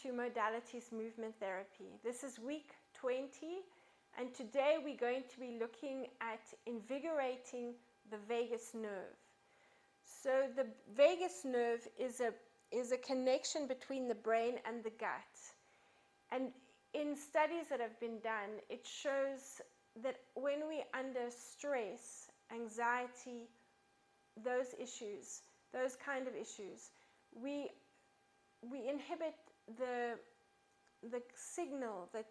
to Modalities Movement Therapy. This is week 20, and today we're going to be looking at invigorating the vagus nerve. So the vagus nerve is a connection between the brain and the gut. And in studies that have been done, it shows that when we're under stress, anxiety, those issues, those kind of issues, we inhibit the signal that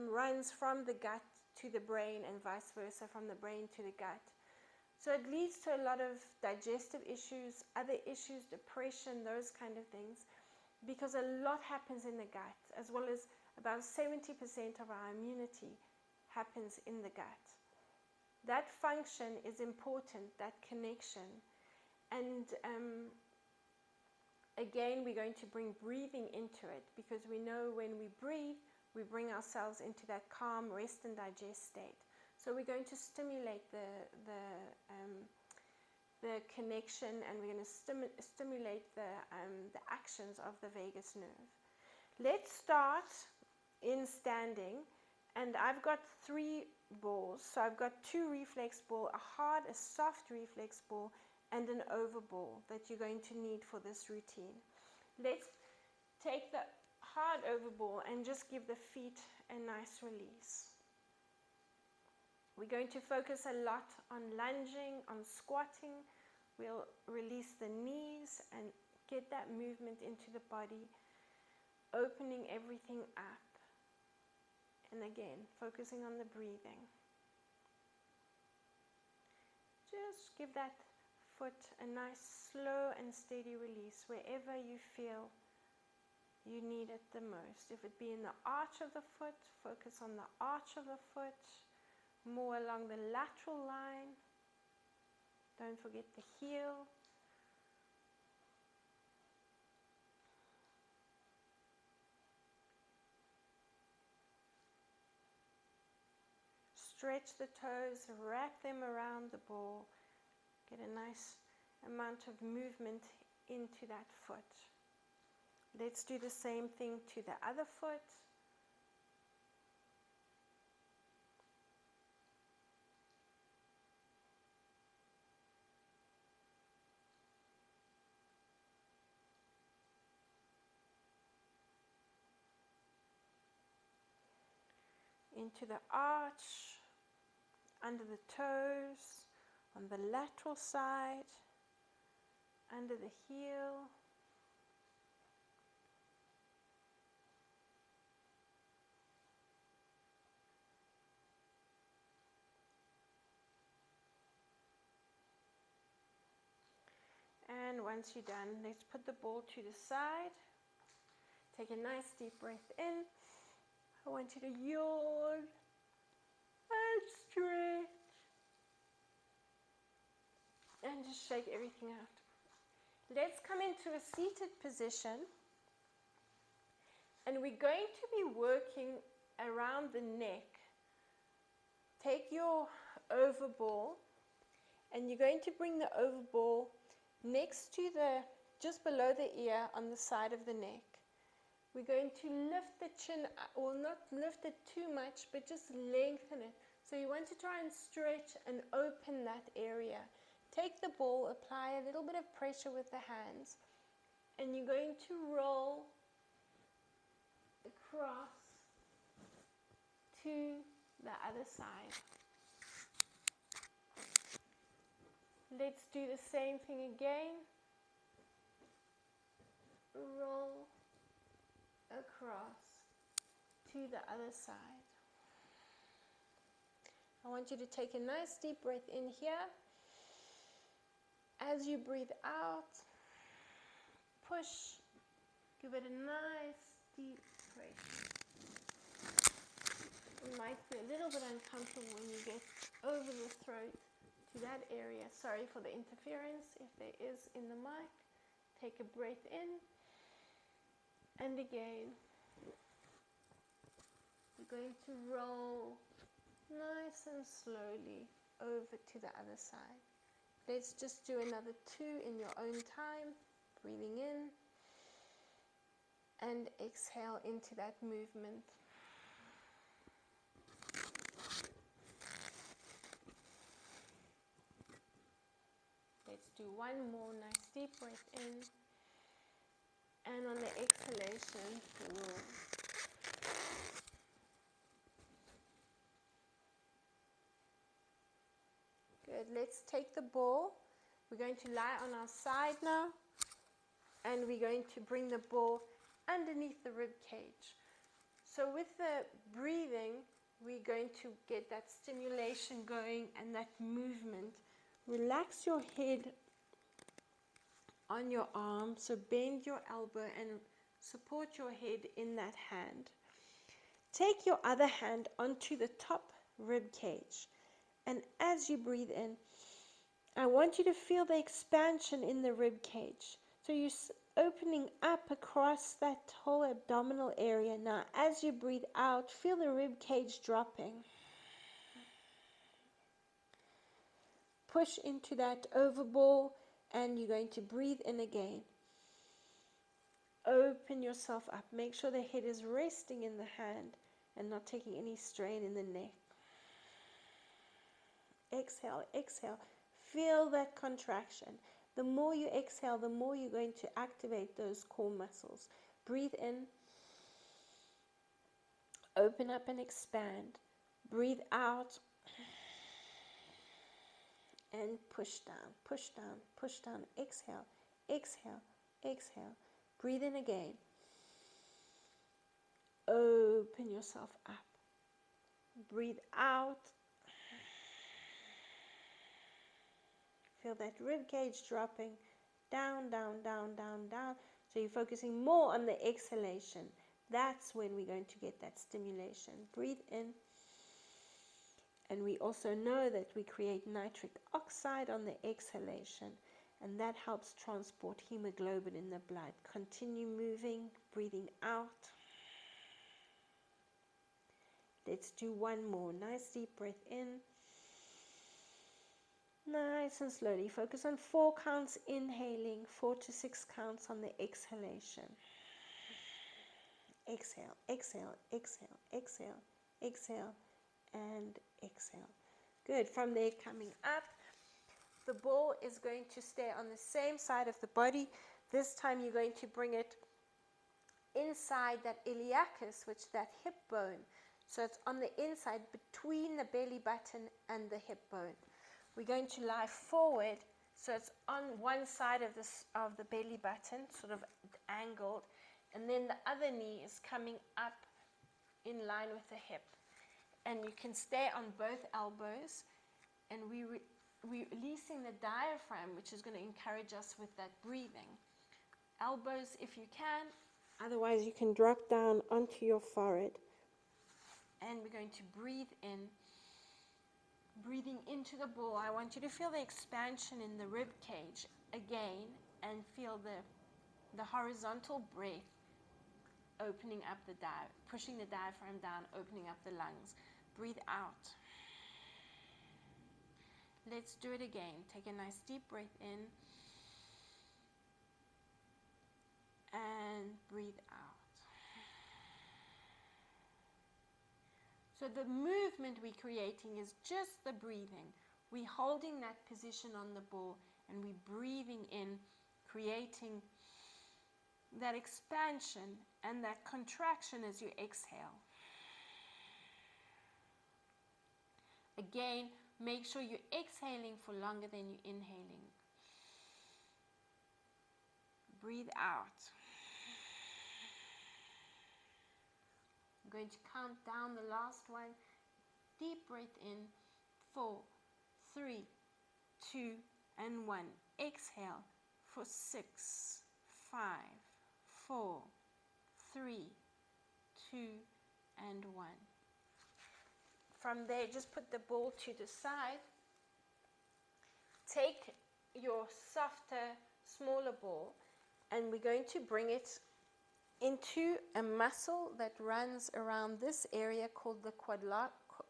runs from the gut to the brain and vice versa, from the brain to the gut. So it leads to a lot of digestive issues, other issues, depression, those kind of things, because a lot happens in the gut, as well as about 70% of our immunity happens in the gut. That function is important, that connection. And again, we're going to bring breathing into it, because we know when we breathe, we bring ourselves into that calm, rest and digest state. So we're going to stimulate the connection, and we're going to stimulate the actions of the vagus nerve. Let's start in standing, and I've got 3 balls. So I've got 2 reflex balls, a hard, a soft reflex ball, and an overball that you're going to need for this routine. Let's take the hard overball and just give the feet a nice release. We're going to focus a lot on lunging, on squatting. We'll release the knees and get that movement into the body, opening everything up. And again, focusing on the breathing. Just give that foot a nice slow and steady release wherever you feel you need it the most. If it be in the arch of the foot, focus on the arch of the foot, more along the lateral line. Don't forget the heel. Stretch the toes, wrap them around the ball. Get a nice amount of movement into that foot. Let's do the same thing to the other foot. Into the arch, under the toes, on the lateral side, under the heel. And once you're done, let's put the ball to the side. Take a nice deep breath in. I want you to yawn and stretch and just shake everything out. Let's come into a seated position, and we're going to be working around the neck. Take your overball, and you're going to bring the overball next to just below the ear on the side of the neck. We're going to lift the chin, or not lift it too much, but just lengthen it. So you want to try and stretch and open that area. Take the ball, apply a little bit of pressure with the hands, and you're going to roll across to the other side. Let's do the same thing again. Roll across to the other side. I want you to take a nice deep breath in here. As you breathe out, push, give it a nice deep breath. It might be a little bit uncomfortable when you get over the throat to that area. Sorry for the interference if there is in the mic. Take a breath in. And again, we're going to roll nice and slowly over to the other side. Let's just do another 2 in your own time. Breathing in and exhale into that movement. Let's do one more nice deep breath in, and on the exhalation, we'll good. Let's take the ball. We're going to lie on our side now, and we're going to bring the ball underneath the rib cage. So with the breathing, we're going to get that stimulation going and that movement. Relax your head on your arm, so bend your elbow and support your head in that hand. Take your other hand onto the top rib cage, and as you breathe in, I want you to feel the expansion in the rib cage. So you're opening up across that whole abdominal area. Now, as you breathe out, feel the rib cage dropping. Push into that overball, and you're going to breathe in again. Open yourself up. Make sure the head is resting in the hand and not taking any strain in the neck. Exhale, exhale. Feel that contraction. The more you exhale, the more you're going to activate those core muscles. Breathe in. Open up and expand. Breathe out. And push down, push down, push down. Exhale, exhale, exhale. Breathe in again. Open yourself up. Breathe out. Feel that rib cage dropping down, down, down, down, down. So you're focusing more on the exhalation. That's when we're going to get that stimulation. Breathe in. And we also know that we create nitric oxide on the exhalation, and that helps transport hemoglobin in the blood. Continue moving, breathing out. Let's do one more. Nice deep breath in. Nice and slowly. Focus on 4 counts inhaling, 4 to 6 counts on the exhalation. Exhale, exhale, exhale, exhale, exhale, and exhale. Good. From there, coming up, the ball is going to stay on the same side of the body. This time you're going to bring it inside that iliacus, which is that hip bone. So it's on the inside between the belly button and the hip bone. We're going to lie forward, so it's on one side of the belly button, sort of angled, and then the other knee is coming up in line with the hip. And you can stay on both elbows, and we're releasing the diaphragm, which is going to encourage us with that breathing. Elbows if you can, otherwise you can drop down onto your forehead. And we're going to breathe in. Breathing into the ball, I want you to feel the expansion in the rib cage again, and feel the horizontal breath opening up pushing the diaphragm down, opening up the lungs. Breathe out. Let's do it again. Take a nice deep breath in and breathe out. So the movement we're creating is just the breathing. We're holding that position on the ball, and we're breathing in, creating that expansion and that contraction as you exhale. Again, make sure you're exhaling for longer than you're inhaling. Breathe out. I'm going to count down the last one. Deep breath in. 4, 3, 2, and 1. Exhale for 6, 5, 4, 3, 2, and 1. From there, just put the ball to the side. Take your softer, smaller ball, and we're going to bring it into a muscle that runs around this area called the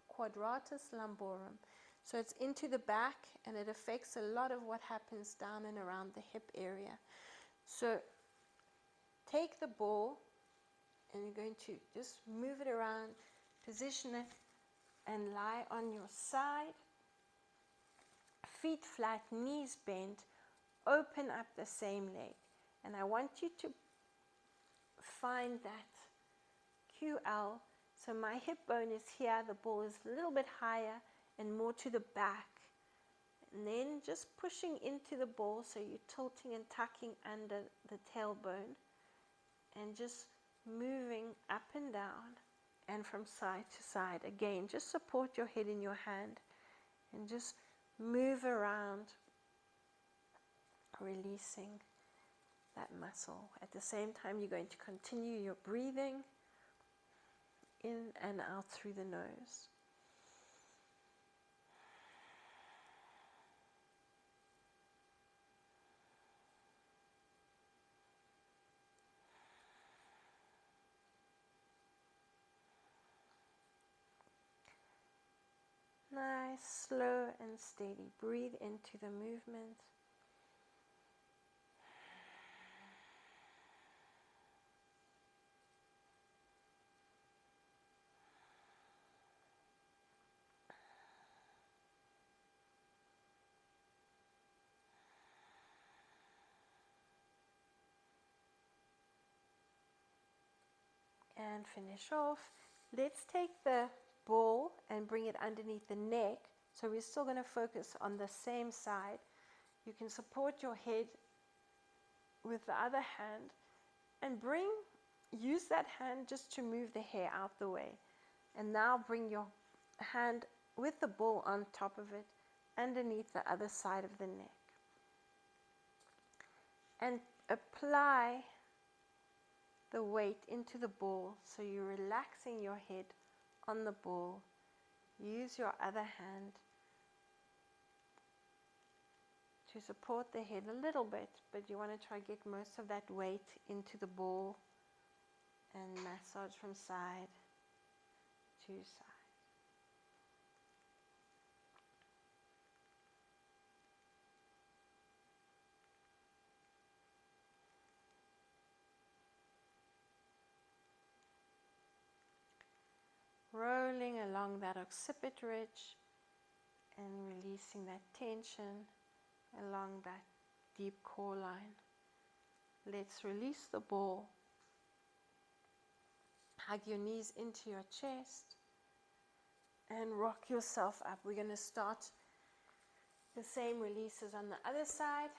quadratus lumborum. So it's into the back, and it affects a lot of what happens down and around the hip area. So take the ball And you're going to just move it around, position it, and lie on your side. Feet flat, knees bent, open up the same leg. And I want you to find that QL. So my hip bone is here, the ball is a little bit higher and more to the back. And then just pushing into the ball, so you're tilting and tucking under the tailbone. And just moving up and down and from side to side. Again, just support your head in your hand and just move around, releasing that muscle. At the same time, you're going to continue your breathing in and out through the nose. Nice, slow and steady. Breathe into the movement. And finish off. Let's take the ball and bring it underneath the neck. So we're still going to focus on the same side. You can support your head with the other hand and use that hand just to move the hair out the way. And now bring your hand with the ball on top of it underneath the other side of the neck. And apply the weight into the ball, so you're relaxing your head on the ball. Use your other hand to support the head a little bit, but you want to try to get most of that weight into the ball and massage from side to side. Rolling along that occiput ridge and releasing that tension along that deep core line. Let's release the ball. Hug your knees into your chest and rock yourself up. We're going to start the same releases on the other side.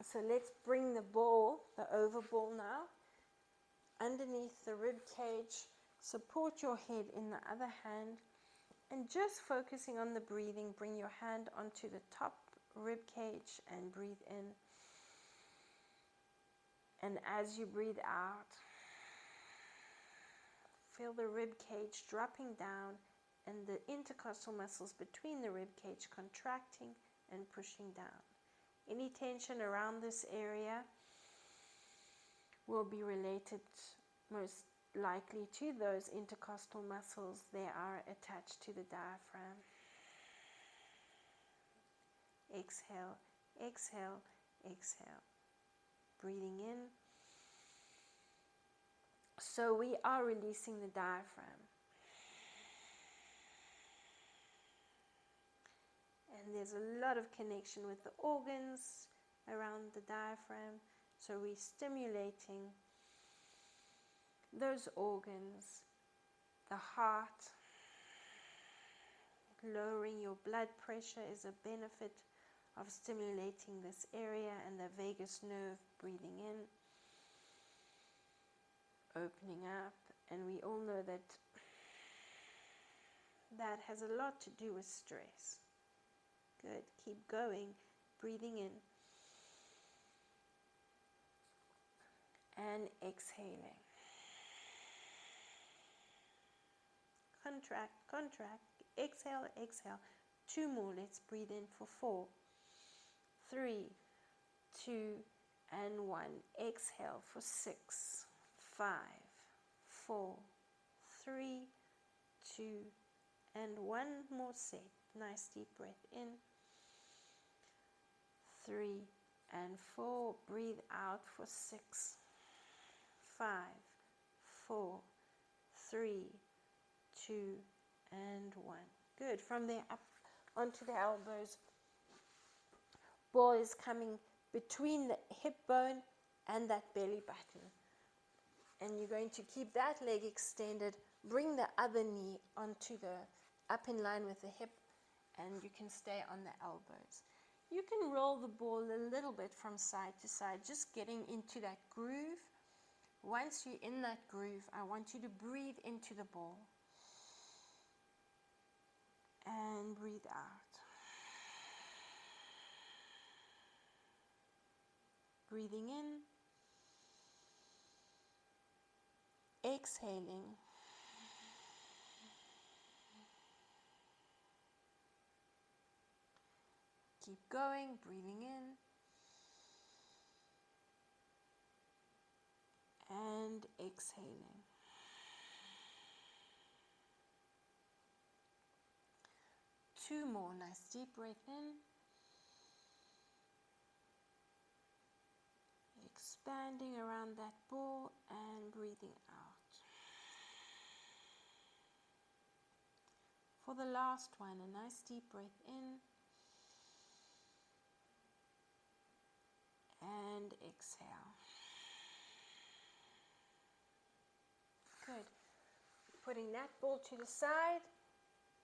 So let's bring the ball, the overball now, underneath the rib cage. Support your head in the other hand and just focusing on the breathing. Bring your hand onto the top rib cage and breathe in. And as you breathe out, feel the rib cage dropping down and the intercostal muscles between the rib cage contracting and pushing down. Any tension around this area will be related most likely to those intercostal muscles. They are attached to the diaphragm. Exhale, exhale, exhale. Breathing in. So we are releasing the diaphragm. And there's a lot of connection with the organs around the diaphragm. So we're stimulating those organs, the heart. Lowering your blood pressure is a benefit of stimulating this area, and the vagus nerve. Breathing in, opening up, and we all know that that has a lot to do with stress. Good, keep going, breathing in and exhaling. Contract, contract, exhale, exhale. 2 more, let's breathe in for 4, 3, 2, and 1. Exhale for 6, 5, 4, 3, 2, and 1 more set. Nice deep breath in. 3 and 4. Breathe out for 6, 5, 4, 3, 2, and 1. Good. From there up onto the elbows. Ball is coming between the hip bone and that belly button. And you're going to keep that leg extended. Bring the other knee onto the, up in line with the hip, and you can stay on the elbows. You can roll the ball a little bit from side to side, just getting into that groove. Once you're in that groove, I want you to breathe into the ball and breathe out. Breathing in, exhaling. Keep going, breathing in and exhaling. Two more. Nice deep breath in. Expanding around that ball and breathing out. For the last one, a nice deep breath in and exhale. Good. Putting that ball to the side,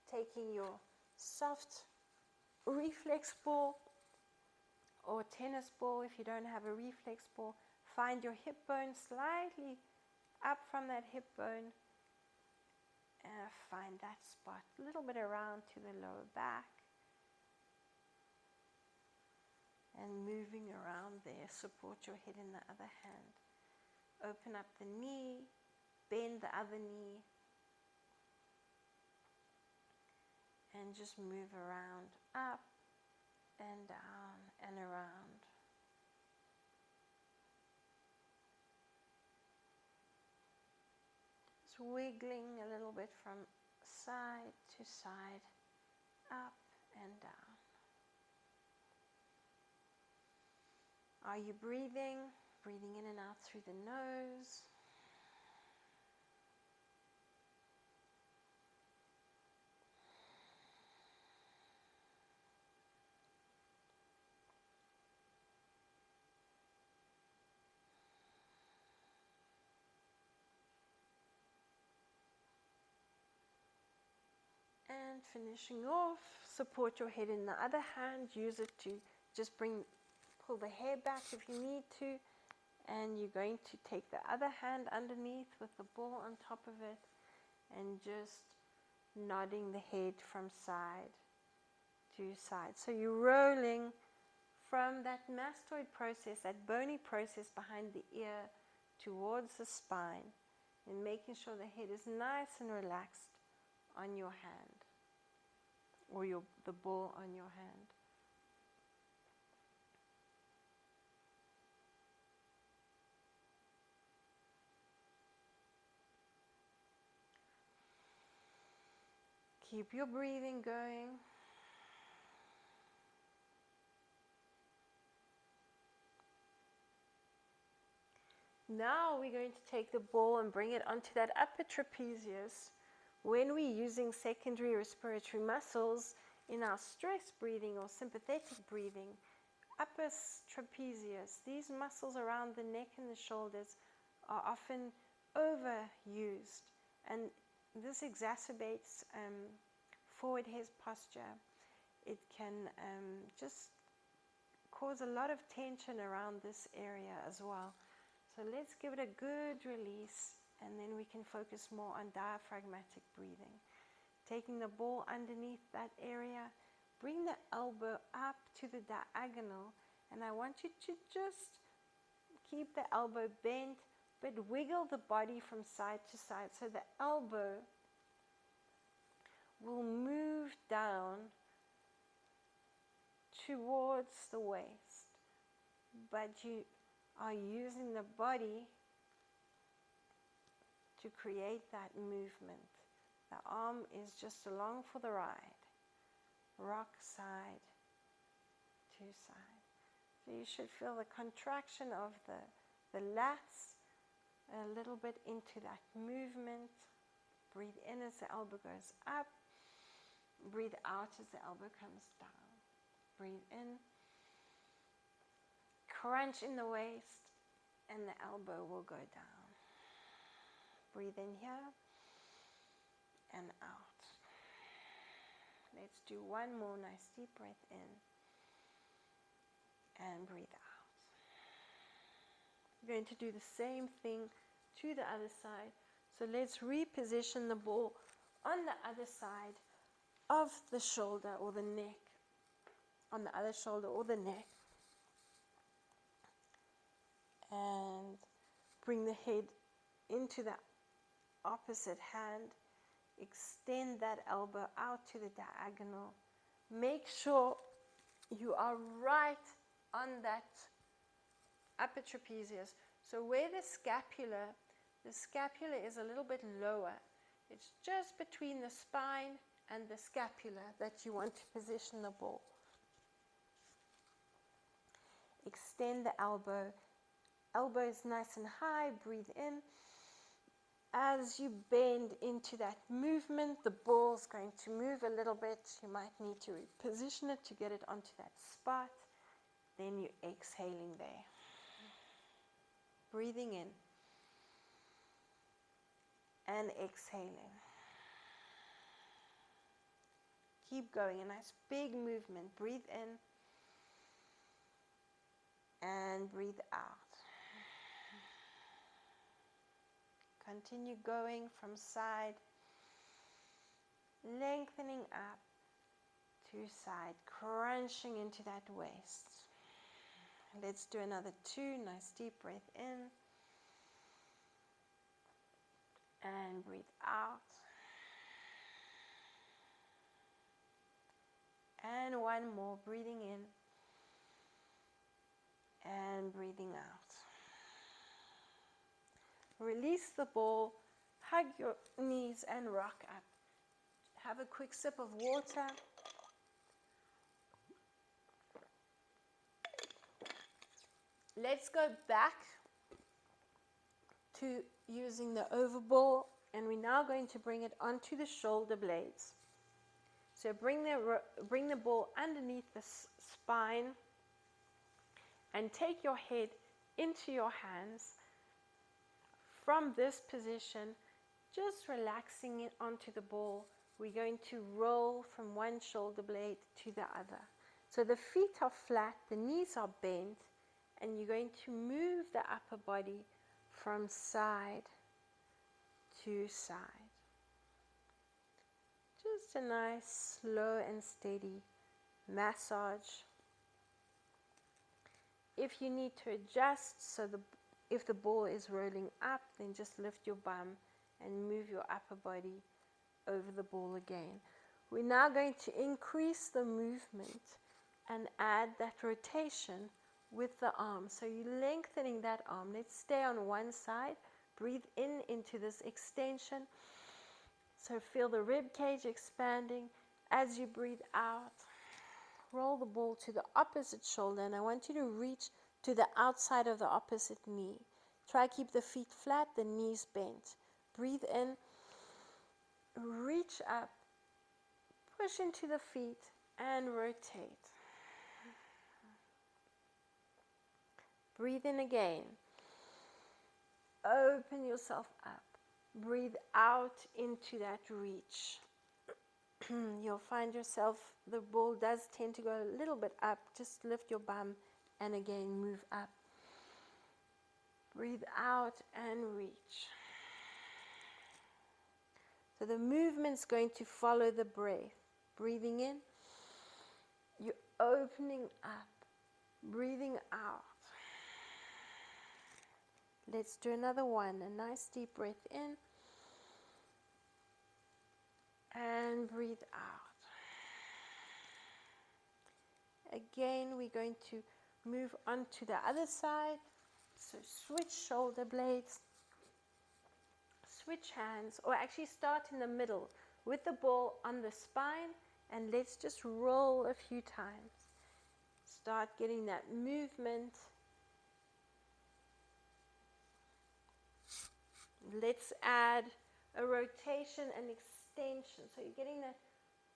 taking your soft reflex ball or tennis ball. If you don't have a reflex ball, find your hip bone slightly up from that hip bone. Find that spot, a little bit around to the lower back. And moving around there, support your head in the other hand. Open up the knee, bend the other knee, and just move around, up and down and around. Just wiggling a little bit from side to side, up and down. Are you breathing? Breathing in and out through the nose. And finishing off, support your head in the other hand. Use it to just pull the hair back if you need to. And you're going to take the other hand underneath with the ball on top of it and just nodding the head from side to side. So you're rolling from that mastoid process, that bony process behind the ear towards the spine, and making sure the head is nice and relaxed on your hand, or the ball on your hand. Keep your breathing going. Now we're going to take the ball and bring it onto that upper trapezius. When we're using secondary respiratory muscles in our stress breathing or sympathetic breathing, upper trapezius, these muscles around the neck and the shoulders are often overused, and this exacerbates forward head posture. It can just cause a lot of tension around this area as well. So let's give it a good release, and then we can focus more on diaphragmatic breathing. Taking the ball underneath that area, bring the elbow up to the diagonal, and I want you to just keep the elbow bent, but wiggle the body from side to side so the elbow will move down towards the waist, but you are using the body to create that movement. The arm is just along for the ride. Rock side to side. So you should feel the contraction of the lats a little bit into that movement. Breathe in as the elbow goes up. Breathe out as the elbow comes down. Breathe in. Crunch in the waist, and the elbow will go down. Breathe in here and out. Let's do one more nice deep breath in and breathe out. We're going to do the same thing to the other side. So let's reposition the ball on the other side of the shoulder or the neck. On the other shoulder or the neck. And bring the head into the opposite hand. Extend that elbow out to the diagonal. Make sure you are right on that upper trapezius. So where the scapula is a little bit lower. It's just between the spine and the scapula that you want to position the ball. Extend the elbow. Elbow is nice and high. Breathe in. As you bend into that movement, the ball's going to move a little bit. You might need to reposition it to get it onto that spot. Then you're exhaling there. Breathing in. And exhaling. Keep going. A nice big movement. Breathe in. And breathe out. Continue going from side, lengthening up to side, crunching into that waist. Let's do another 2. Nice deep breath in. And breathe out. And one more, breathing in. And breathing out. Release the ball, hug your knees and rock up. Have a quick sip of water. Let's go back to using the overball, and we're now going to bring it onto the shoulder blades. So bring the ball underneath the spine and take your head into your hands. From this position, just relaxing it onto the ball, we're going to roll from one shoulder blade to the other. So the feet are flat, the knees are bent, and you're going to move the upper body from side to side. Just a nice, slow and steady massage. If you need to adjust, if the ball is rolling up, then just lift your bum and move your upper body over the ball again. We're now going to increase the movement and add that rotation with the arm. So you're lengthening that arm. Let's stay on one side. Breathe in into this extension. So feel the rib cage expanding. As you breathe out, roll the ball to the opposite shoulder, and I want you to reach to the outside of the opposite knee. Try to keep the feet flat, the knees bent. Breathe in, reach up, push into the feet, and rotate. Breathe in again. Open yourself up. Breathe out into that reach. You'll find yourself, the ball does tend to go a little bit up. Just lift your bum and again move up. Breathe out and reach. So the movement's going to follow the breath. Breathing in, you're opening up. Breathing out. Let's do another one. A nice deep breath in. And breathe out. Again, we're going to move on to the other side. So switch shoulder blades, switch hands, or actually start in the middle with the ball on the spine, and let's just roll a few times. Start getting that movement. let's add a rotation and extension. So you're getting that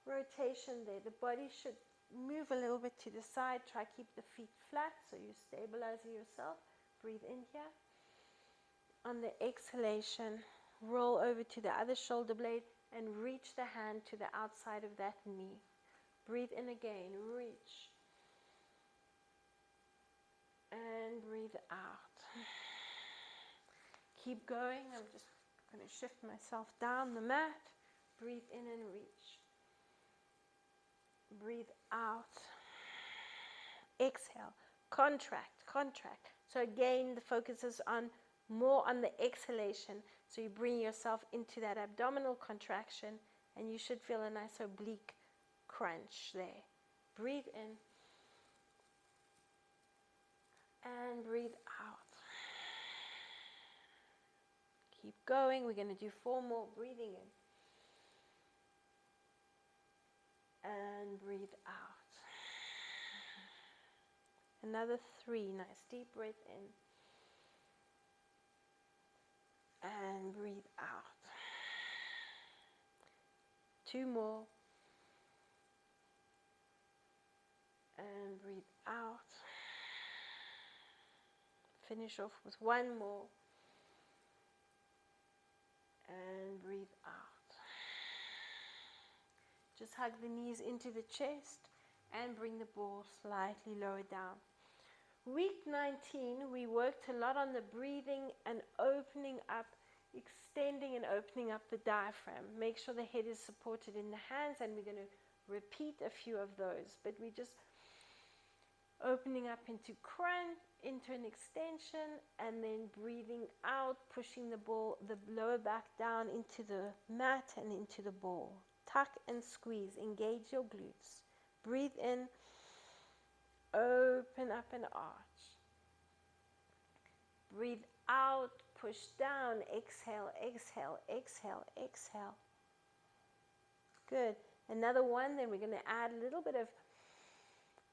rotation there. The body should move a little bit to the side. Try keep the feet flat so you're stabilizing yourself. Breathe in here. On the exhalation, roll over to the other shoulder blade and reach the hand to the outside of that knee. Breathe in again, reach. And breathe out. Keep going. I'm just going to shift myself down the mat. Breathe in and reach. Breathe out. Exhale. Contract, contract. So again, the focus is on more on the exhalation. So you bring yourself into that abdominal contraction and you should feel a nice oblique crunch there. Breathe in and breathe out. Keep going. We're going to do 4 more. Breathing in and breathe out. Another 3. Nice deep breath in and breathe out. 2 more and breathe out. Finish off with 1 more and breathe out. Just hug the knees into the chest and bring the ball slightly lower down. Week 19, we worked a lot on the breathing and opening up, extending and opening up the diaphragm. Make sure the head is supported in the hands, and we're going to repeat a few of those. But we just opening up into crunch, into an extension, and then breathing out, pushing the ball, the lower back down into the mat and into the ball. Tuck and squeeze, engage your glutes. Breathe in, open up and arch. Breathe out, push down, exhale, exhale, exhale, exhale. Good. Another one, then we're going to add a little bit of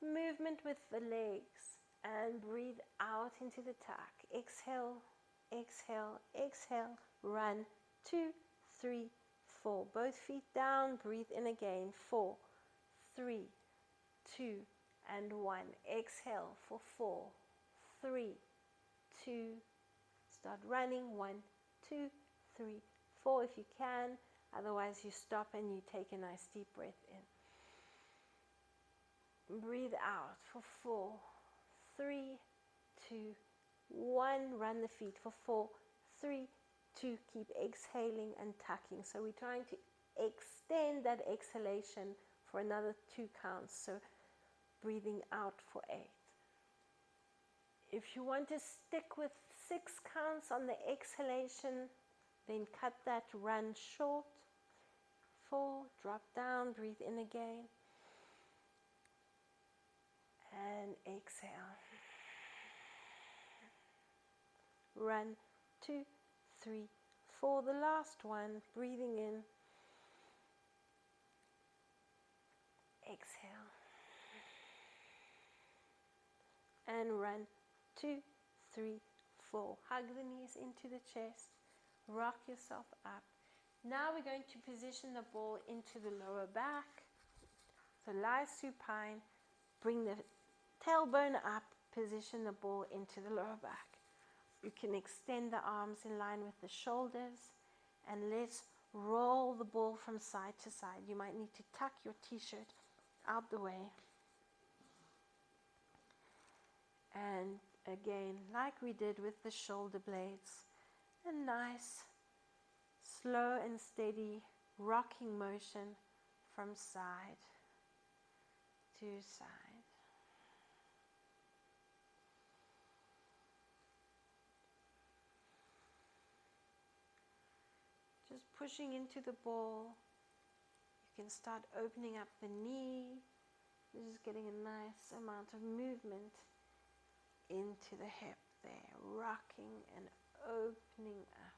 movement with the legs and breathe out into the tuck. Exhale, exhale, exhale. Run 2, 3, 4. Both feet down. Breathe in again. 4, 3, 2, and 1. Exhale for 4, 3, 2. Start running. 1, 2, 3, 4 if you can. Otherwise, you stop and you take a nice deep breath in. Breathe out for 4, 3, 2, 1. Run the feet for 4, 3, 2. Keep exhaling and tucking. So we're trying to extend that exhalation for another 2 counts. So breathing out for 8. If you want to stick with 6 counts on the exhalation, then cut that run short. 4, drop down, breathe in again. And exhale. Run 2, 3, 4. The last one. Breathing in. Exhale. And run 2, 3, 4. Hug the knees into the chest. Rock yourself up. Now we're going to position the ball into the lower back. So lie supine. Bring the tailbone up, position the ball into the lower back. You can extend the arms in line with the shoulders, and let's roll the ball from side to side. You might need to tuck your t-shirt out the way. And again, like we did with the shoulder blades, a nice, slow and steady rocking motion from side to side. Just pushing into the ball. You can start opening up the knee. You're just getting a nice amount of movement into the hip there, rocking and opening up.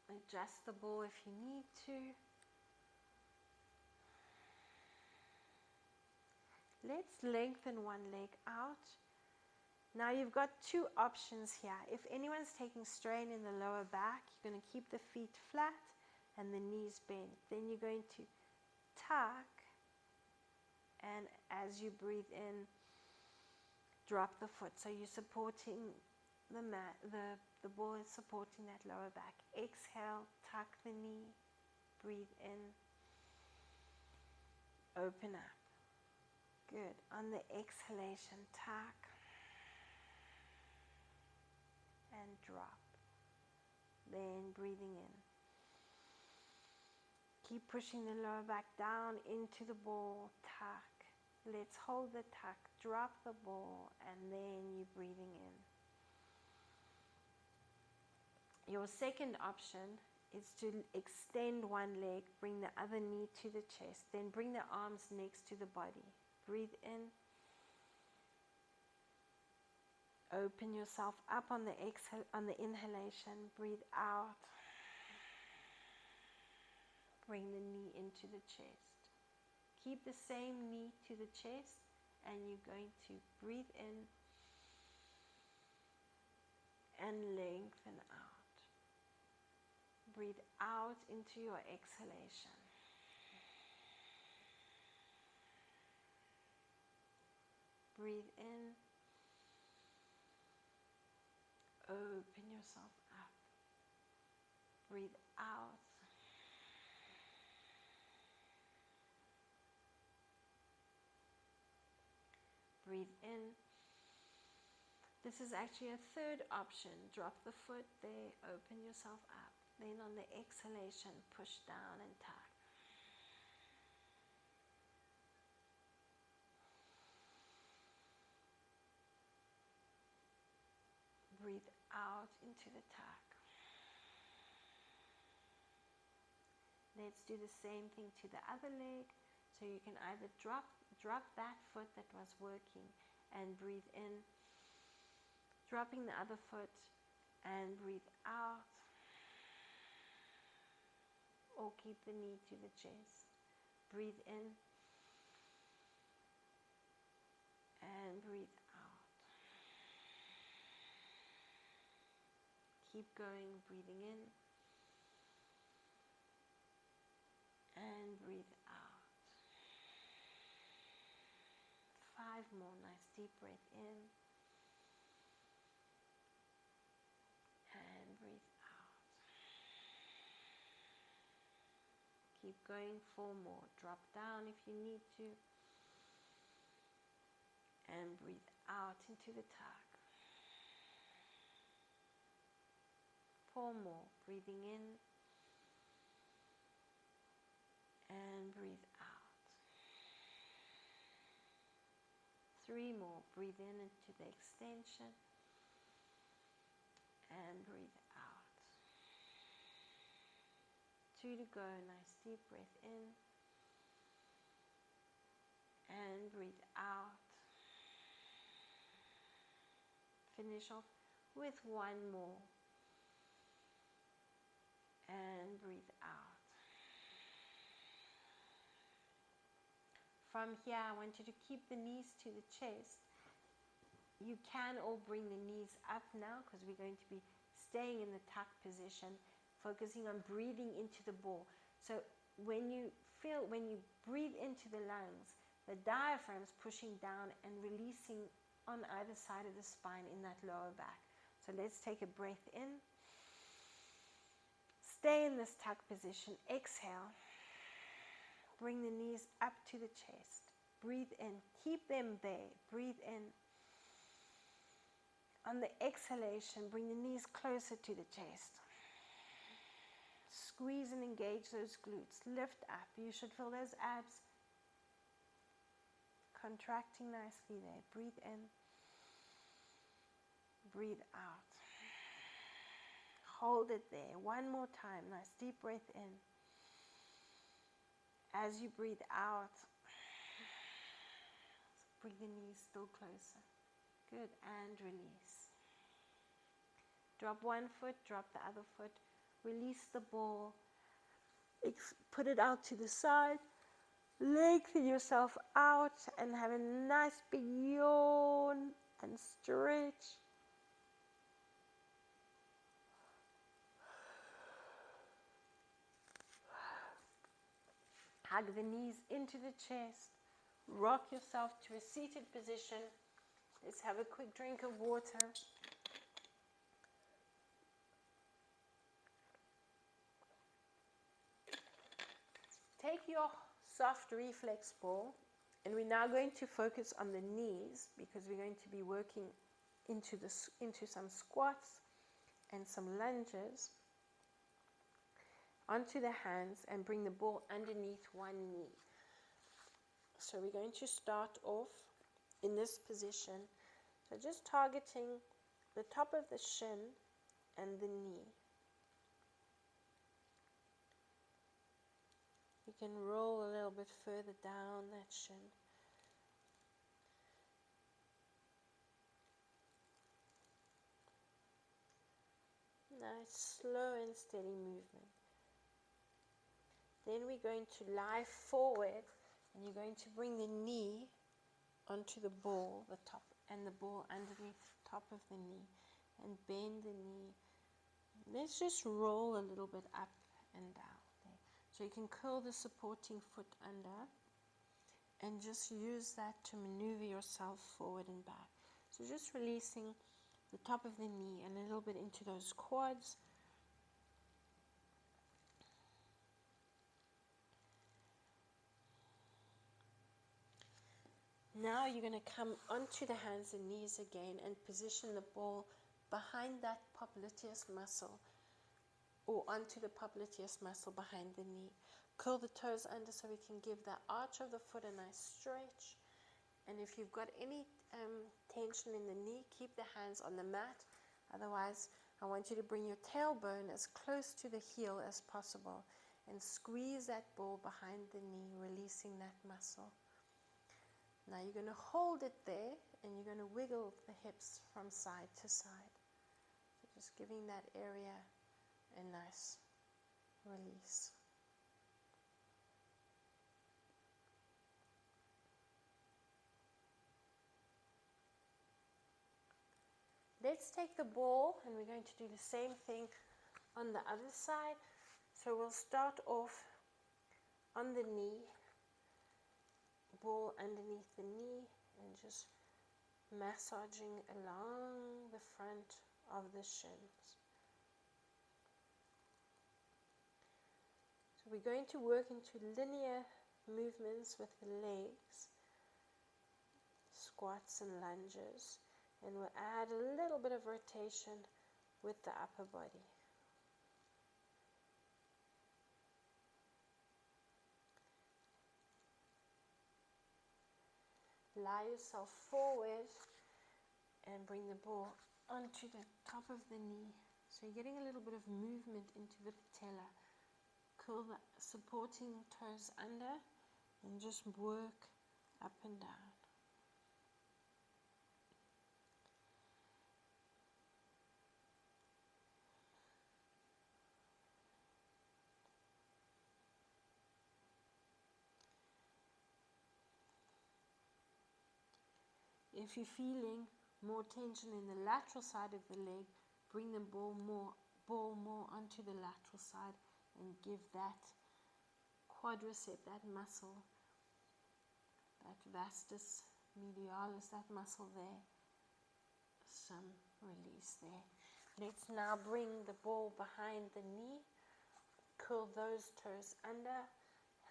Adjust the ball if you need to. Let's lengthen one leg out. Now you've got two options here. If anyone's taking strain in the lower back, you're going to keep the feet flat and the knees bent. Then you're going to tuck, and as you breathe in, drop the foot. So you're supporting the mat, the ball is supporting that lower back. Exhale, tuck the knee, breathe in, open up. Good. On the exhalation, tuck and drop. Then breathing in. Keep pushing the lower back down into the ball, tuck. Let's hold the tuck, drop the ball, and then you're breathing in. Your second option is to extend one leg, bring the other knee to the chest, then bring the arms next to the body. Breathe in. Open yourself up on the exhale, on the inhalation. Breathe out. Bring the knee into the chest. Keep the same knee to the chest, and you're going to breathe in and lengthen out. Breathe out into your exhalation. Breathe in. Open yourself up. Breathe out. Breathe in. This is actually a third option. Drop the foot there, open yourself up. Then on the exhalation, push down and tuck. Breathe out into the tuck. Let's do the same thing to the other leg. So you can either drop that foot that was working and breathe in, dropping the other foot and breathe out, or keep the knee to the chest. Breathe in and breathe out. Keep going, breathing in and breathe out. 5 more. Nice deep breath in and breathe out. Keep going. 4 more. Drop down if you need to and breathe out into the tuck. 4 more. Breathing in and breathe out. 3 more. Breathe in into the extension and breathe out. 2 to go. Nice deep breath in and breathe out. Finish off with 1 more and breathe out. From here, I want you to keep the knees to the chest. You can all bring the knees up now because we're going to be staying in the tuck position, focusing on breathing into the ball. So when you breathe into the lungs, the diaphragm's pushing down and releasing on either side of the spine in that lower back. So let's take a breath in. Stay in this tuck position. Exhale. Bring the knees up to the chest. Breathe in. Keep them there. Breathe in. On the exhalation, bring the knees closer to the chest. Squeeze and engage those glutes. Lift up. You should feel those abs contracting nicely there. Breathe in. Breathe out. Hold it there. 1 more time. Nice deep breath in. As you breathe out, bring the knees still closer. Good. And release. Drop 1 foot, drop the other foot. Release the ball. Put it out to the side. Lengthen yourself out and have a nice big yawn and stretch. Hug the knees into the chest. Rock yourself to a seated position. Let's have a quick drink of water. Take your soft reflex ball, and we're now going to focus on the knees because we're going to be working into some squats and some lunges. Onto the hands and bring the ball underneath one knee. So we're going to start off in this position. So just targeting the top of the shin and the knee. You can roll a little bit further down that shin. Nice, slow and steady movement. Then we're going to lie forward, and you're going to bring the knee onto the ball, the top, and the ball underneath the top of the knee, and bend the knee. Let's just roll a little bit up and down there. So you can curl the supporting foot under, and just use that to maneuver yourself forward and back. So just releasing the top of the knee and a little bit into those quads. Now you're going to come onto the hands and knees again and position the ball behind that popliteus muscle, or onto the popliteus muscle behind the knee. Curl the toes under so we can give the arch of the foot a nice stretch. And if you've got any tension in the knee, keep the hands on the mat. Otherwise, I want you to bring your tailbone as close to the heel as possible and squeeze that ball behind the knee, releasing that muscle. Now you're going to hold it there, and you're going to wiggle the hips from side to side. So just giving that area a nice release. Let's take the ball, and we're going to do the same thing on the other side. So we'll start off on the knee, ball underneath the knee, and just massaging along the front of the shins. So we're going to work into linear movements with the legs, squats and lunges, and we'll add a little bit of rotation with the upper body. Lie yourself forward and bring the ball onto the top of the knee. So you're getting a little bit of movement into the patella. Curl the supporting toes under and just work up and down. If you're feeling more tension in the lateral side of the leg, bring the ball more onto the lateral side and give that quadricep, that muscle, that vastus medialis, that muscle there, some release there. Let's now bring the ball behind the knee, curl those toes under,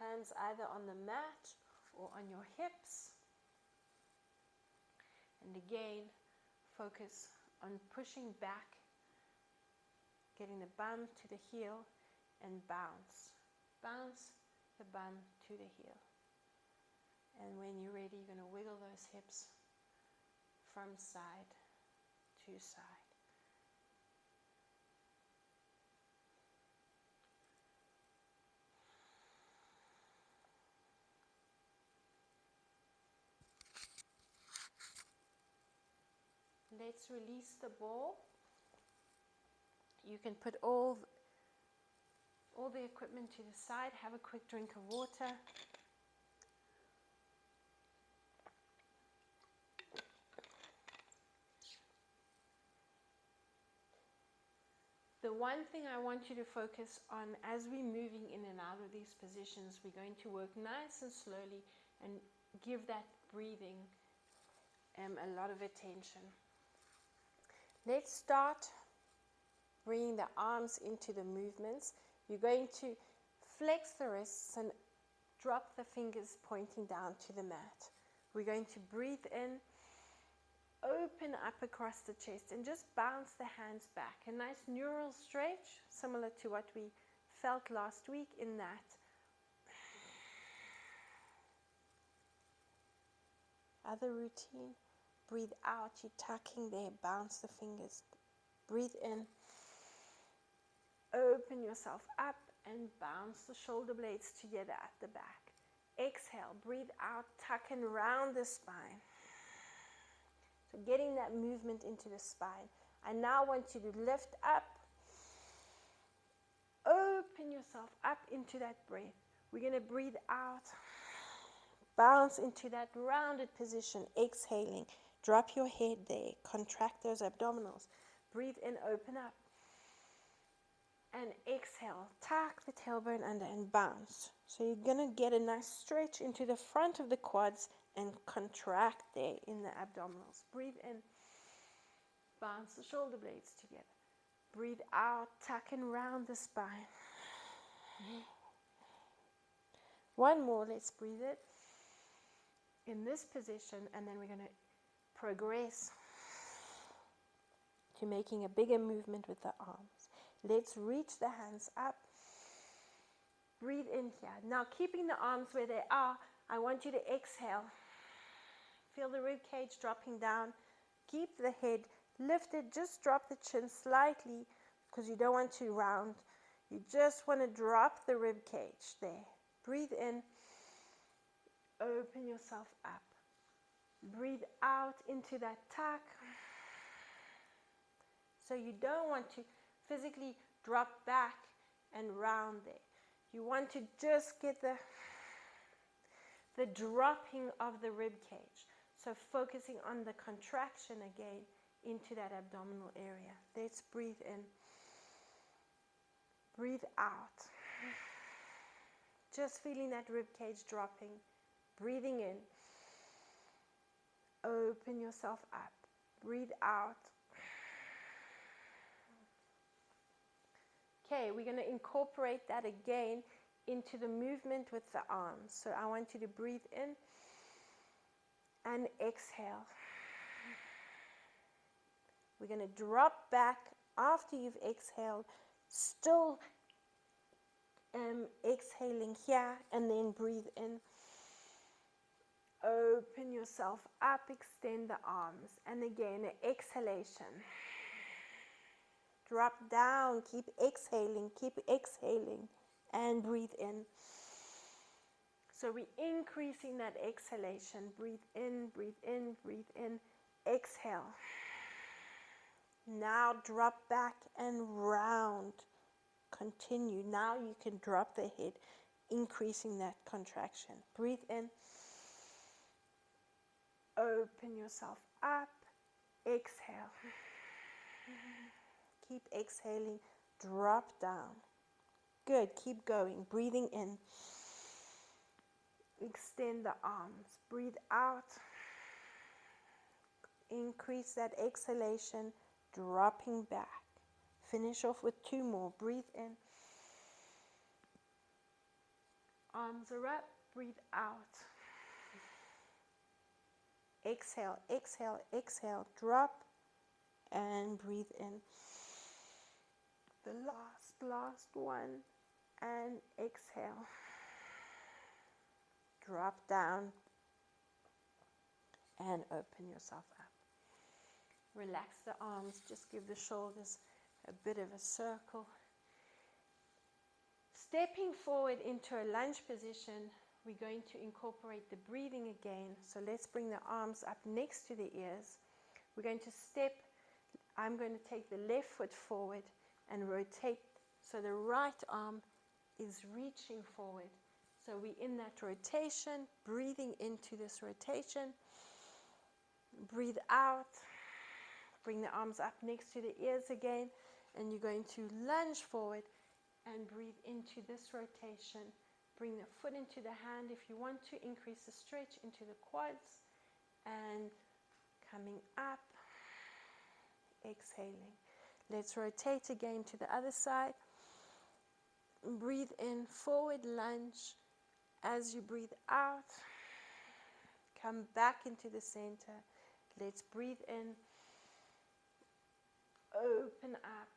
hands either on the mat or on your hips. And again, focus on pushing back, getting the bum to the heel, and bounce. Bounce the bum to the heel. And when you're ready, you're going to wiggle those hips from side to side. Let's release the ball. You can put all the equipment to the side, have a quick drink of water, one thing I want you to focus on as we're moving in and out of these positions, we're going to work nice and slowly and give that breathing a lot of attention. Let's start bringing the arms into the movements. You're going to flex the wrists and drop the fingers pointing down to the mat. We're going to breathe in, open up across the chest, and just bounce the hands back. A nice neural stretch, similar to what we felt last week in that. Other routine, breathe out, you're tucking there, bounce the fingers. Breathe in, open yourself up and bounce the shoulder blades together at the back. Exhale, breathe out, tuck and round the spine. So getting that movement into the spine. I now want you to lift up, open yourself up into that breath. We're going to breathe out, bounce into that rounded position, exhaling. Drop your head there, contract those abdominals. Breathe in, open up. And exhale, tuck the tailbone under and bounce. So you're going to get a nice stretch into the front of the quads and contract there in the abdominals. Breathe in, bounce the shoulder blades together. Breathe out, tuck and round the spine. One more, let's breathe it in this position, and then we're going to progress to making a bigger movement with the arms. Let's reach the hands up. Breathe in here. Now keeping the arms where they are, I want you to exhale. Feel the rib cage dropping down. Keep the head lifted. Just drop the chin slightly because you don't want to round. You just want to drop the rib cage there. Breathe in. Open yourself up. Breathe out into that tuck. So you don't want to physically drop back and round there. You want to just get the dropping of the rib cage. So focusing on the contraction again into that abdominal area. Let's breathe in. Breathe out. Just feeling that rib cage dropping. Breathing in. Open yourself up. Breathe out. Okay, we're going to incorporate that again into the movement with the arms. So I want you to breathe in and exhale. We're going to drop back after you've exhaled, still exhaling here, and then breathe in. Open yourself up, extend the arms, and again, an exhalation. Drop down, keep exhaling, and breathe in. So we're increasing that exhalation. Breathe in, breathe in, breathe in. Exhale. Now drop back and round. Continue. Now you can drop the head, increasing that contraction. Breathe in. Open yourself up. Exhale. Keep exhaling. Drop down. Good. Keep going. Breathing in. Extend the arms. Breathe out. Increase that exhalation. Dropping back. Finish off with 2 more. Breathe in. Arms are up. Breathe out. Exhale, exhale, exhale. Drop and breathe in. The last one. And exhale. Drop down and open yourself up. Relax the arms. Just give the shoulders a bit of a circle. Stepping forward into a lunge position, we're going to incorporate the breathing again. So let's bring the arms up next to the ears. We're going to step. I'm going to take the left foot forward and rotate. So the right arm is reaching forward. So we're in that rotation, breathing into this rotation. Breathe out. Bring the arms up next to the ears again. And you're going to lunge forward and breathe into this rotation. Bring the foot into the hand if you want to increase the stretch into the quads. And coming up, exhaling. Let's rotate again to the other side. Breathe in, forward lunge. As you breathe out, come back into the center. Let's breathe in, open up,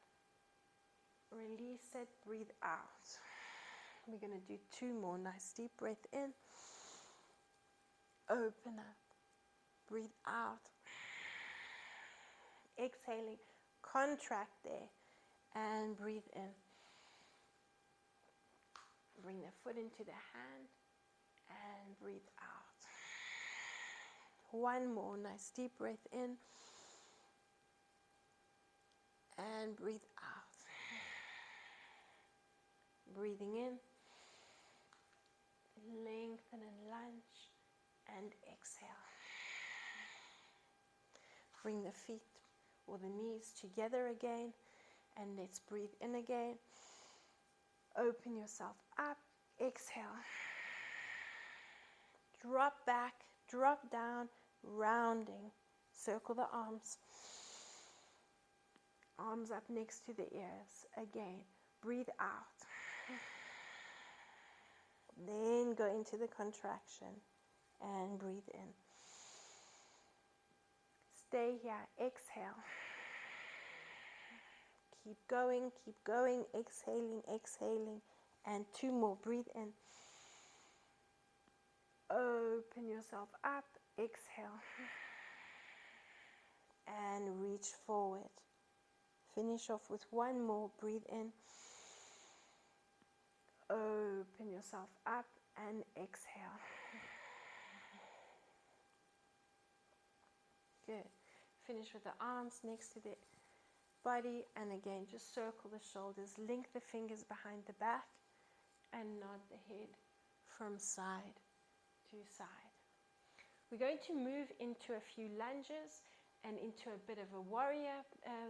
release it, breathe out. We're going to do 2 more. Nice deep breath in, open up, breathe out, exhaling, contract there, and breathe in. Bring the foot into the hand and breathe out. 1 more. Nice deep breath in and breathe out. Breathing in, lengthen and lunge, and exhale. Bring the feet or the knees together again, and let's breathe in again. Open yourself up, exhale. Drop back, drop down, rounding. Circle the arms. Arms up next to the ears. Again, breathe out. Then go into the contraction and breathe in. Stay here, exhale. Keep going, exhaling, exhaling. And 2 more, breathe in. Open yourself up, exhale. And reach forward. Finish off with 1 more, breathe in. Open yourself up and exhale. Good. Finish with the arms next to the body, and again just circle the shoulders, link the fingers behind the back, and nod the head from side to side. We're going to move into a few lunges and into a bit of a warrior,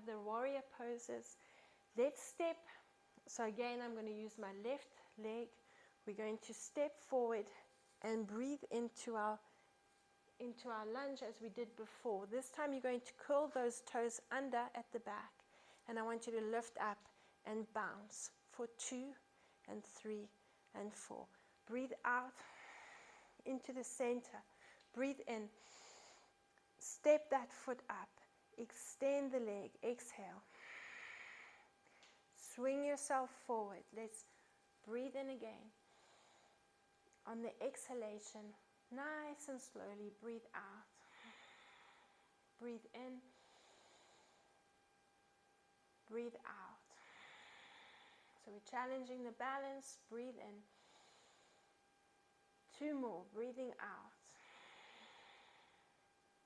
the warrior poses. Let's step. So again, I'm going to use my left leg. We're going to step forward and breathe into our lunge as we did before. This time you're going to curl those toes under at the back, and I want you to lift up and bounce for 2 and 3 and 4. Breathe out into the center. Breathe in. Step that foot up. Extend the leg. Exhale. Swing yourself forward. Let's breathe in again. On the exhalation, nice and slowly breathe out. Breathe in. Breathe out. So we're challenging the balance. Breathe in. 2 more. Breathing out.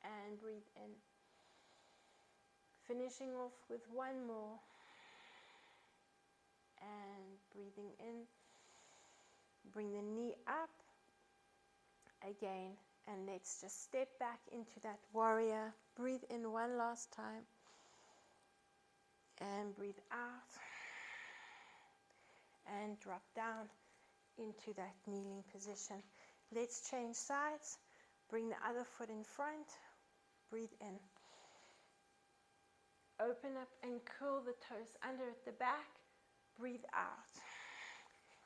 And breathe in. Finishing off with 1 more. And breathing in. Bring the knee up. Again. And let's just step back into that warrior. Breathe in 1 last time. And breathe out. And drop down into that kneeling position. Let's change sides. Bring the other foot in front. Breathe in. Open up and curl the toes under at the back. Breathe out.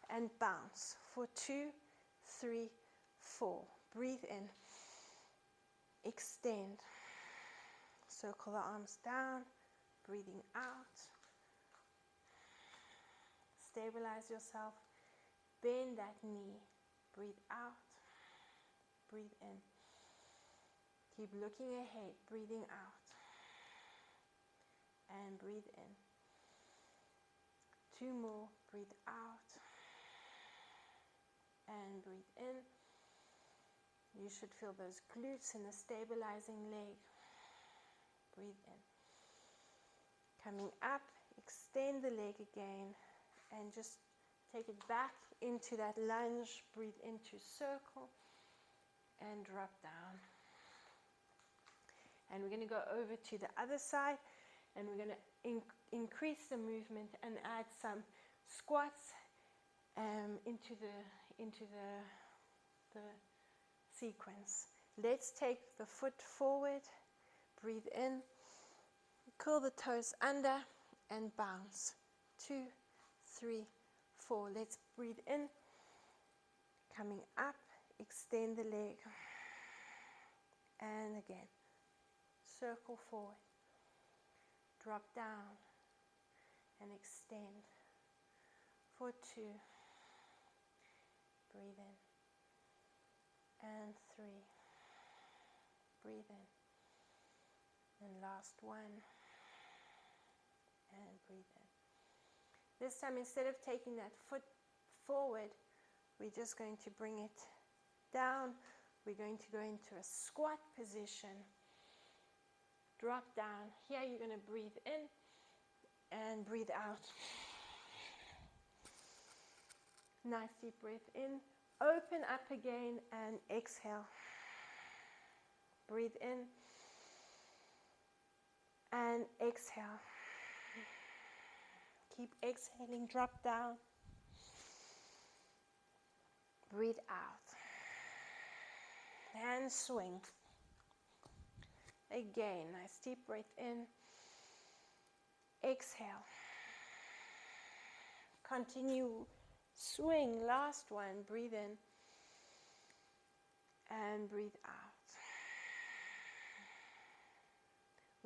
And bounce for 2, 3, 4. Breathe in. Extend. Circle the arms down. Breathing out. Stabilize yourself. Bend that knee. Breathe out. Breathe in. Keep looking ahead. Breathing out. And breathe in. 2 more. Breathe out. And breathe in. You should feel those glutes in the stabilizing leg. Breathe in. Coming up, extend the leg again and just take it back into that lunge. Breathe into circle and drop down. And we're going to go over to the other side, and we're going to increase the movement and add some squats into the sequence. Let's take the foot forward, breathe in, curl the toes under and bounce. 2, 3, 4. Let's breathe in, coming up, extend the leg, and again, circle forward, drop down and extend for 2, breathe in, and 3, breathe in, and last one, and breathe in. This time, instead of taking that foot forward, we're just going to bring it down. We're going to go into a squat position, drop down. Here you're going to breathe in and breathe out. Nice deep breath in. Open up again and exhale. Breathe in and exhale. Keep exhaling, drop down. Breathe out. And swing. Again, nice deep breath in. Exhale. Continue. Swing. Last one. Breathe in. And breathe out.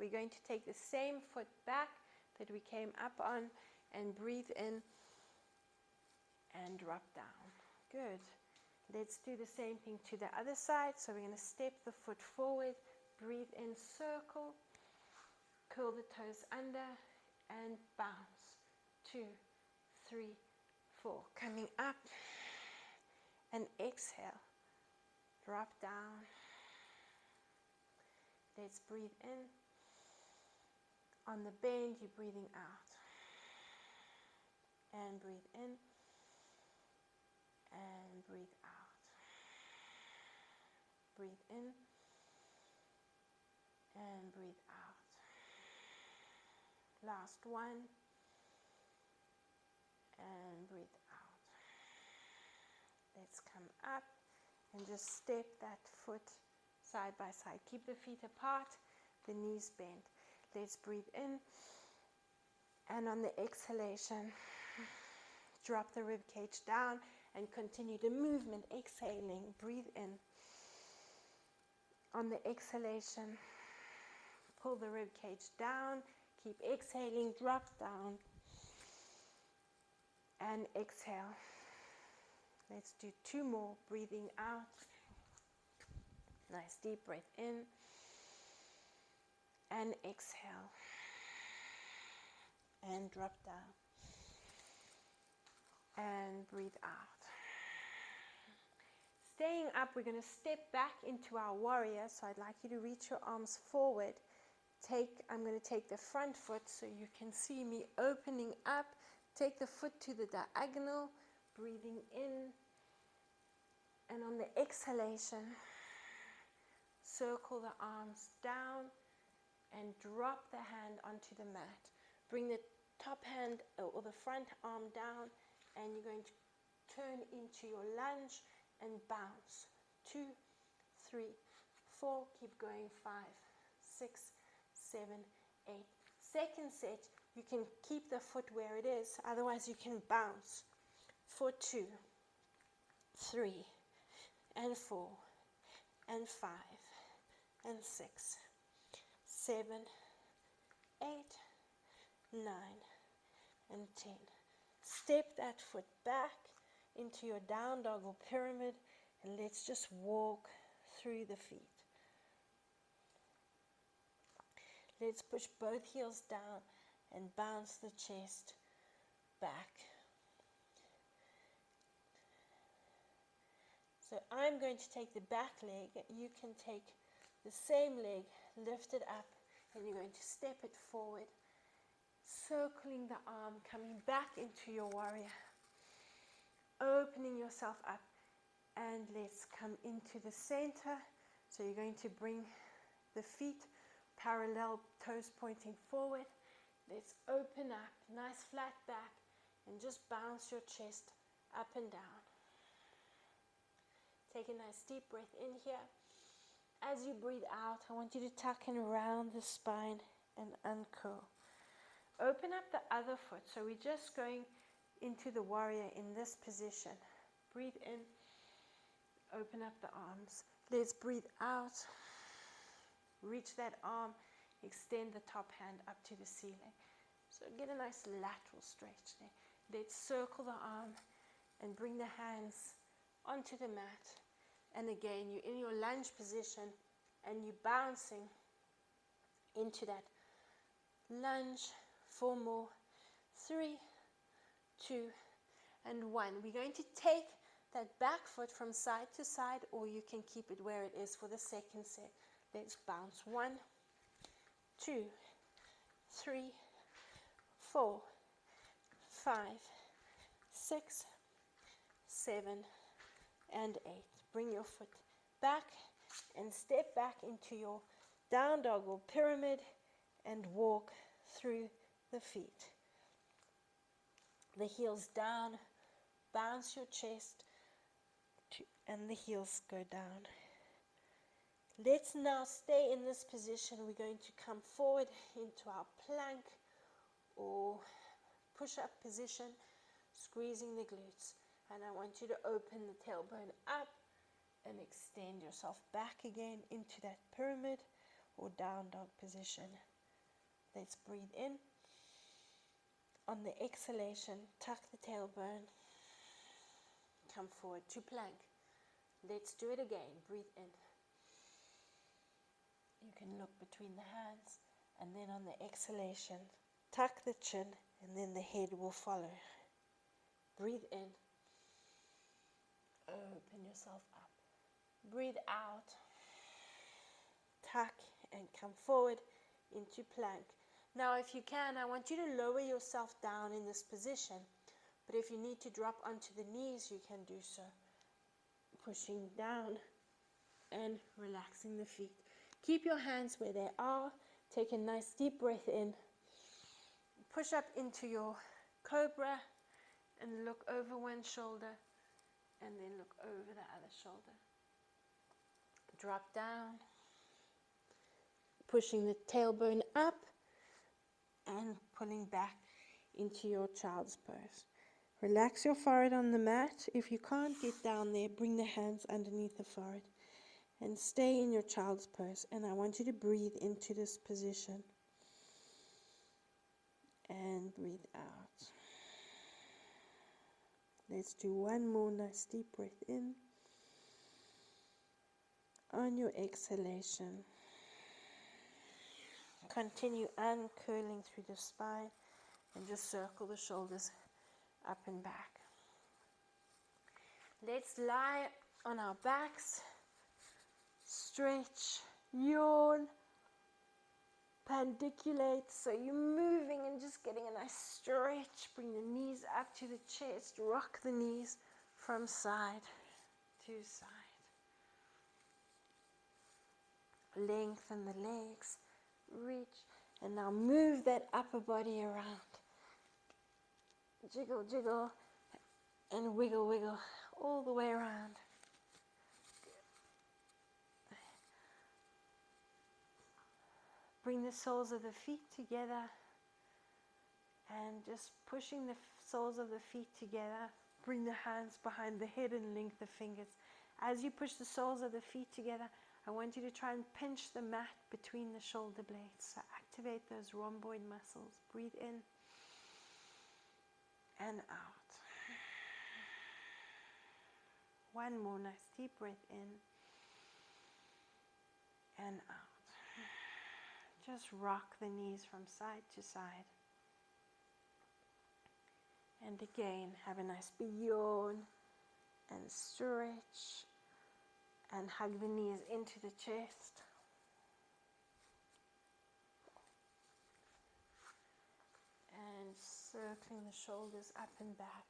We're going to take the same foot back that we came up on and breathe in and drop down. Good. Let's do the same thing to the other side. So we're going to step the foot forward, breathe in, circle, curl the toes under and bounce. 2, 3, 4. Coming up and exhale. Drop down. Let's breathe in. On the bend, you're breathing out. And breathe in. And breathe out. Breathe in. And breathe out. Last one. And breathe out. Let's come up and just step that foot side by side. Keep the feet apart, the knees bent. Let's breathe in, and on the exhalation, drop the rib cage down and continue the movement. Exhaling, breathe in. On the exhalation, pull the rib cage down. Keep exhaling, drop down, and exhale. Let's do 2 more. Breathing out. Nice deep breath in. And exhale. And drop down. And breathe out. Staying up, we're going to step back into our warrior. So I'd like you to reach your arms forward. I'm going to take the front foot so you can see me opening up. Take the foot to the diagonal, breathing in. And on the exhalation, circle the arms down and drop the hand onto the mat. Bring the top hand or the front arm down, and you're going to turn into your lunge and bounce. 2, 3, 4. Keep going. 5, 6, 7, 8. Second set, you can keep the foot where it is. Otherwise, you can bounce. For 2, 3, and 4, and 5, and 6, 7, 8, 9, and 10. Step that foot back into your down dog or pyramid, and let's just walk through the feet. Let's push both heels down and bounce the chest back. So I'm going to take the back leg. You can take the same leg, lift it up, and you're going to step it forward, circling the arm, coming back into your warrior, opening yourself up, and let's come into the center. So you're going to bring the feet parallel, toes pointing forward, Let's open up, nice flat back, and just bounce your chest up and down. Take a nice deep breath in here. As you breathe out, I want you to tuck and round the spine and uncurl. Open up the other foot. So we're just going into the warrior in this position. Breathe in, open up the arms. Let's breathe out. Reach that arm, extend the top hand up to the ceiling. So get a nice lateral stretch there. Let's circle the arm and bring the hands onto the mat. And again, you're in your lunge position and you're bouncing into that lunge. 4 more, 3, 2, and 1. We're going to take that back foot from side to side, or you can keep it where it is for the second set. Let's bounce. 1, 2, 3, 4, 5, 6, 7, and 8. Bring your foot back and step back into your down dog or pyramid and walk through the feet. The heels down, bounce your chest, and the heels go down. Let's now stay in this position. We're going to come forward into our plank or push-up position, squeezing the glutes. And I want you to open the tailbone up and extend yourself back again into that pyramid or down dog position. Let's breathe in. On the exhalation, tuck the tailbone. Come forward to plank. Let's do it again. Breathe in. You can look between the hands, and then on the exhalation, tuck the chin, and then the head will follow. Breathe in. Open yourself up. Breathe out. Tuck and come forward into plank. Now, if you can, I want you to lower yourself down in this position. But if you need to drop onto the knees, you can do so. Pushing down and relaxing the feet. Keep your hands where they are. Take a nice deep breath in. Push up into your cobra and look over one shoulder and then look over the other shoulder. Drop down. Pushing the tailbone up and pulling back into your child's pose. Relax your forehead on the mat. If you can't get down there, bring the hands underneath the forehead and stay in your child's pose. And I want you to breathe into this position and breathe out. Let's do one more nice deep breath in. On your exhalation, continue uncurling through the spine and just circle the shoulders up and back. Let's lie on our backs, stretch, yawn, pandiculate. So you're moving and just getting a nice stretch. Bring the knees up to the chest, rock the knees from side to side. Lengthen the legs, reach, and now move that upper body around. Jiggle, jiggle, and wiggle, wiggle, all the way around. Bring the soles of the feet together and just pushing the soles of the feet together. Bring the hands behind the head and link the fingers. As you push the soles of the feet together, I want you to try and pinch the mat between the shoulder blades. So activate those rhomboid muscles. Breathe in and out. One more nice deep breath in and out. Just rock the knees from side to side. And again, have a nice big yawn and stretch and hug the knees into the chest. And circling the shoulders up and back.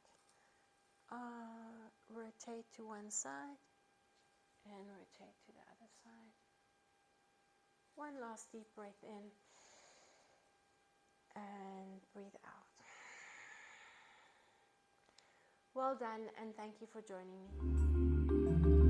Rotate to one side and rotate to the other side. One last deep breath in And breathe out. Well done, and thank you for joining me.